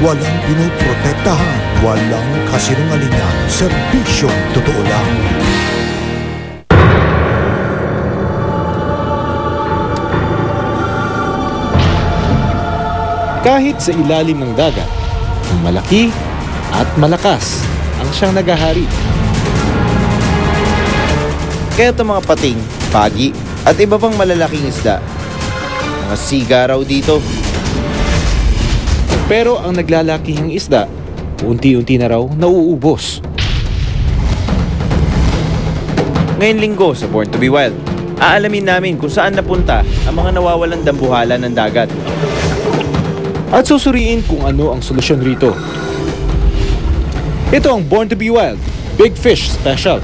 Walang pinoprotektahan, walang kasinungalingan, serbisyong totoo lang. Kahit sa ilalim ng dagat, malaki at malakas ang siyang nagahari. Kaya itong mga pating, pagi, at iba pang malalaking isda, mga siga raw dito. Pero ang naglalakihang isda, unti-unti na raw nauubos. Ngayong linggo sa Born to be Wild, aalamin namin kung saan napunta ang mga nawawalang dambuhala ng dagat. At susuriin kung ano ang solusyon rito. Ito ang Born to be Wild, Big Fish Special.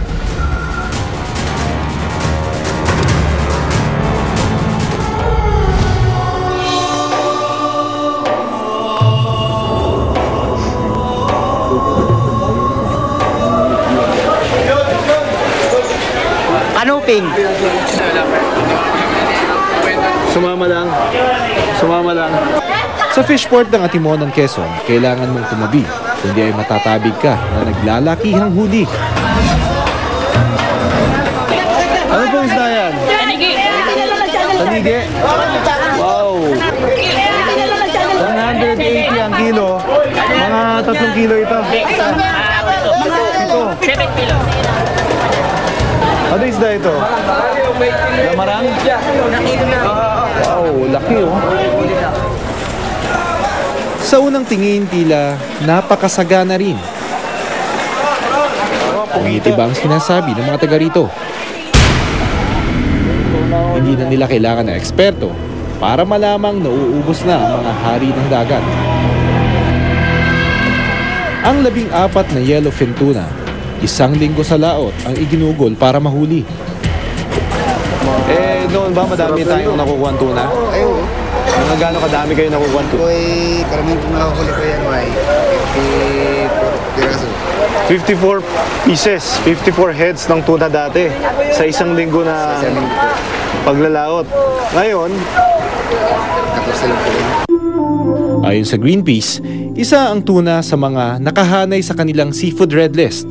Kanuping! Sumama lang. Sa fishport ng Atimonan, Quezon, kailangan mong tumabi, kundi ay matatabig ka na naglalakihang huli. Ano pong isda yan? Tanigi. Wow! 180 ang kilo. Mga 3 kilo ito. Ito. 7 kilo. Ano isda ito? Lamarang? Wow, laki oh. Sa unang tingin, tila napakasagana rin. Pangitiba ang sinasabi ng mga taga rito. Hindi na nila kailangan ng eksperto para malamang nauubos na ang mga hari ng dagat. Ang 14 na yellowfin tuna, 1 linggo sa laot ang iginugol para mahuli. Noon ba madami tayong nakukuha tuna? Ayun. Mga gano'ng kadami kayo nakukuha tuna? Ko'y karamihan kong nakahuli ko yan, ay 54 piraso. 54 pieces, 54 heads ng tuna dati sa 1 linggo na paglalaot. Ngayon, 14 lang po yan. Ayon sa Greenpeace, isa ang tuna sa mga nakahanay sa kanilang seafood red list.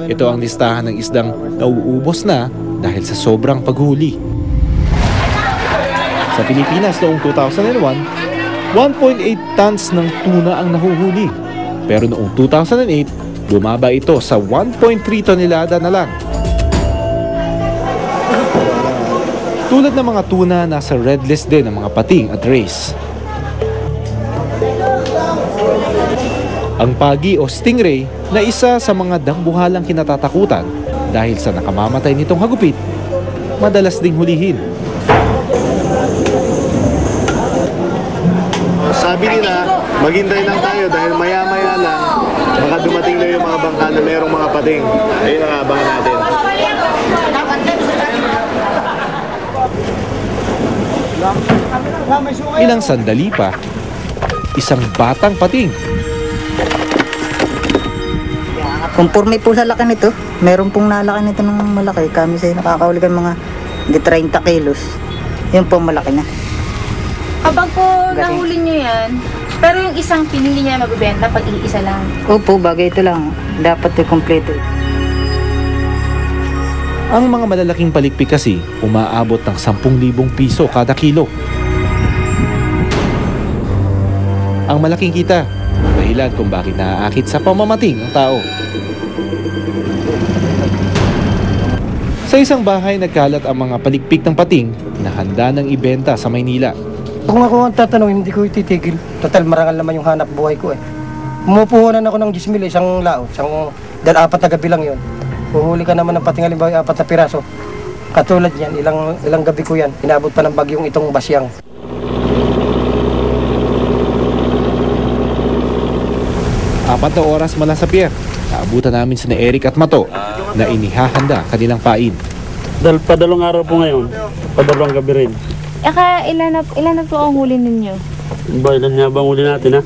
Ito ang listahan ng isdang nauubos na dahil sa sobrang paghuli. Sa Pilipinas noong 2001, 1.8 tons ng tuna ang nahuhuli. Pero noong 2008, bumaba ito sa 1.3 tonelada na lang. Tulad ng mga tuna, nasa red list din ang mga pating at rays. Ang pagi o stingray na isa sa mga dambuhalang kinatatakutan dahil sa nakamamatay nitong hagupit, madalas ding hulihin. sabi nila, maghintay lang tayo dahil maya-maya lang baka dumating na yung mga bangka na mayroong mga pating. Ayun ang abangan natin. Ilang sandali pa, isang batang pating. Conforme po sa laki nito, meron pong nalaki nito ng malaki. Kami sa'yo nakakahuli kan mga 30 kilos. Yun po malaki na. Kapag po nahuli nyo yan, pero yung isang hindi niya mabibenta pag iisa lang. Opo, bagay ito lang. Dapat kompleto. Ang mga malalaking palikpik kasi umaabot ng 10,000 piso kada kilo. Ang malaking kita, dahilan kung bakit naaakit sa pamamating ang tao. Sa isang bahay nagkalat ang mga palikpik ng pating na handa ng ibenta sa Maynila. Kung ako ang tatanungin, hindi ko ititigil. Total, marangal naman yung hanap buhay ko eh. Umupuhunan ako ng 10,000 isang laot. Dahil 4 na gabi lang yun. Huhuli ka naman ng pating halimbawa 4 na piraso. Katulad yan, ilang gabi ko yan. Inabot pa ng bagyong itong Basyang. 4 na oras mula sa pier, naabutan namin sina Eric at Mato na inihahanda kanilang pain. Padalong araw po ngayon, padalong gabi rin. Ilan na po ang huli ninyo? Ba, ilan nga bang huli natin ha?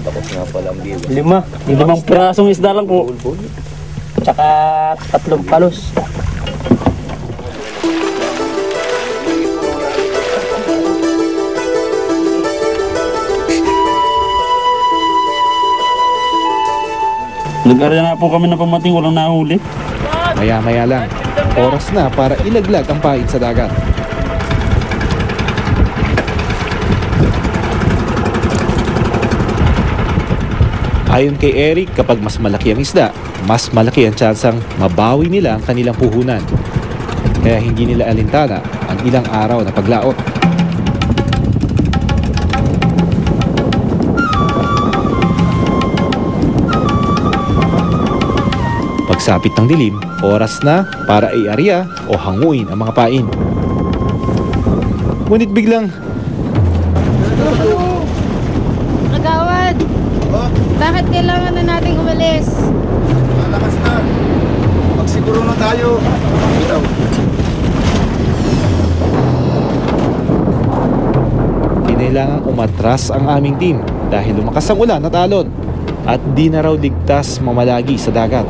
Tapos nga palang biyo. 5 pirasong isda lang po. Tsaka 3 palos. Nag-arya na po kami na pamating, walang nahuli. Maya-maya lang, oras na para ilaglag ang pain sa dagat. Ayon kay Eric, kapag mas malaki ang isda, mas malaki ang tsansang mabawi nila ang kanilang puhunan. Kaya hindi nila alintana ang ilang araw na paglaot. Pagsapit ng dilim, oras na para i-arya o hanguin ang mga pain. Ngunit biglang Kagawad! Bakit kailangan na nating umalis? Malakas na. Magsiguro na tayo. Bitaw. kinailangang umatras ang aming team dahil lumakas ang ulan at alon at di na raw ligtas mamalagi sa dagat.